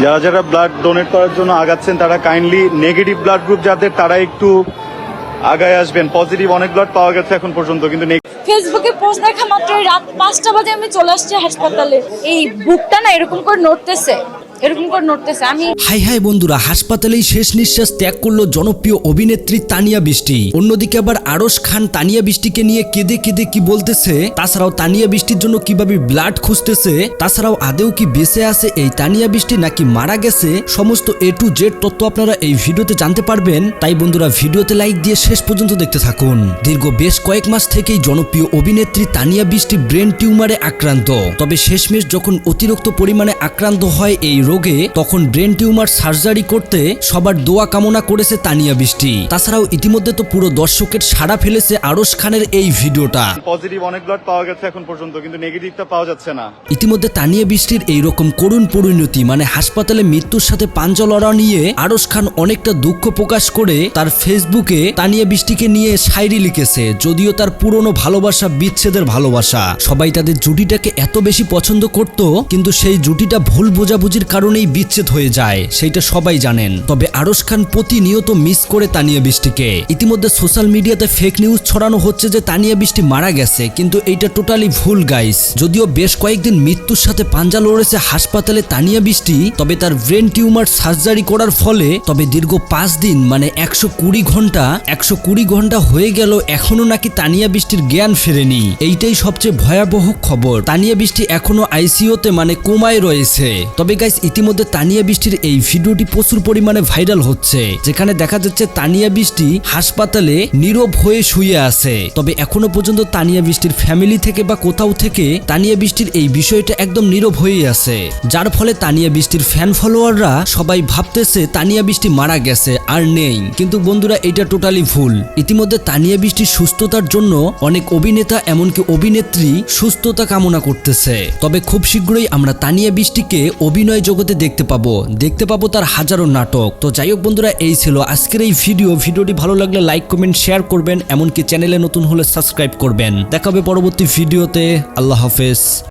যারা যারা blood donate করার জন্য আগাচ্ছেন তারা কাইন্ডলি নেগেটিভ ব্লাড গ্রুপ যাদের তারা একটু আগায় আসবেন। পজিটিভ অনেক ব্লাড পাওয়া গেছে এখন পর্যন্ত, কিন্তু ফেসবুকে পোস্ট দেখা মাত্রই রাত 5টা বাজে আমি চলে আসছি হাসপাতালে। এই বুকটা না এরকম করে নড়তেছে, আমি হাই হাই বন্ধুরা, হাসপাতালেই শেষ নিঃশ্বাস ত্যাগ করলো জনপ্রিয় অভিনেত্রী তানিয়া বৃষ্টি। অন্যদিকে আবার আরশ খান তানিয়া বৃষ্টিকে নিয়ে কেঁদে কেঁদে কি বলতেছে, তাছাড়াও তানিয়া বৃষ্টির জন্য কিভাবে ব্লাড খুঁজতেছে, তাছাড়াও আদেও কি বেঁচে আছে এই তানিয়া বৃষ্টি নাকি মারা গেছে, সমস্ত A to Z তথ্য আপনারা এই ভিডিওতে জানতে পারবেন। তাই বন্ধুরা ভিডিওতে লাইক দিয়ে শেষ পর্যন্ত দেখতে থাকুন। দীর্ঘ বেশ কয়েক মাস থেকেই জনপ্রিয় অভিনেত্রী তানিয়া বৃষ্টি ব্রেন টিউমারে আক্রান্ত। তবে শেষমেশ যখন অতিরিক্ত পরিমাণে আক্রান্ত হয় এই রোগে, তখন ব্রেন টিউমার সার্জারি করতে সবার দোয়া কামনা করেছে তানিয়া বৃষ্টি। তাছাড়াও ইতিমধ্যে তো পুরো দর্শকের সাড়া ফেলেছে আরশ খানের এই ভিডিওটা। পজিটিভ অনেক ব্লাড পাওয়া গেছে এখন পর্যন্ত, কিন্তু নেগেটিভটা পাওয়া যাচ্ছে না। ইতিমধ্যে তানিয়া বৃষ্টির এইরকম করুণ পরিণতি মানে হাসপাতালে মৃত্যুর সাথে পাঞ্জা লড়া নিয়ে আরশ খান অনেকটা দুঃখ প্রকাশ করে তার ফেসবুকে তানিয়া বৃষ্টিকে নিয়ে শায়রি লিখেছে। যদিও তার পুরনো ভালোবাসা বিচ্ছেদের ভালোবাসা, সবাই তাদের জুটিটাকে এত বেশি পছন্দ করত, কিন্তু সেই জুটিটা ভুল বোঝাবুঝির কারণেই বিচ্ছেদ হয়ে যায়, সেইটা সবাই জানেন। তবে আরশ খান প্রতিনিয়ত মিস করে তানিয়া বৃষ্টিকে। ইতিমধ্যে সোশ্যাল মিডিয়াতে ফেক নিউজ ছড়ানো হচ্ছে যে তানিয়া বৃষ্টি মারা গেছে, কিন্তু এইটা টোটালি ভুল গাইস। যদিও বেশ কয়েকদিন মৃত্যুর সাথে পাঞ্জা লড়েছে হাসপাতালে তানিয়া বৃষ্টি, তবে তার ব্রেন টিউমার সার্জারি করার ফলে তবে দীর্ঘ 5 দিন মানে 120 ঘন্টা হয়ে গেল, এখনো নাকি তানিয়া বৃষ্টির জ্ঞান ফেরেনি। এইটাই সবচেয়ে ভয়াবহ খবর। তানিয়া বৃষ্টি এখনো আইসিইউতে মানে কোমায় রয়েছে। তবে গাইস ইতিমধ্যে তানিয়া বৃষ্টির এই ভিডিওটি প্রচুর পরিমাণে ভাইরাল হচ্ছে, যেখানে দেখা যাচ্ছে তানিয়া বৃষ্টি হাসপাতালে নীরব হয়ে শুয়ে আছে। তবে এখনো পর্যন্ত তানিয়া বৃষ্টির ফ্যামিলি থেকে বা কোথাও থেকে তানিয়া বৃষ্টির এই বিষয়টা একদম নীরব হয়েই আছে, যার ফলে তানিয়া বৃষ্টির ফ্যান ফলোয়াররা সবাই ভাবতেছে তানিয়া বৃষ্টি মারা গেছে আর নেই। কিন্তু বন্ধুরা এটা টোটালি ভুল। ইতিমধ্যে তানিয়া বৃষ্টির সুস্থতার জন্য অনেক অভিনেতা এমনকি অভিনেত্রী সুস্থতা কামনা করতেছে। তবে খুব শীঘ্রই আমরা তানিয়া বৃষ্টিকে অভিনয় জগতে দেখতে পাবো তার হাজারো নাটক। তো যাই হোক বন্ধুরা, এই ছিল আজকের এই ভিডিওটি ভালো লাগলে লাইক কমেন্ট শেয়ার করবেন, এমনকি চ্যানেলে নতুন হলে সাবস্ক্রাইব করবেন। দেখা হবে পরবর্তী ভিডিওতে। আল্লাহ হাফেজ।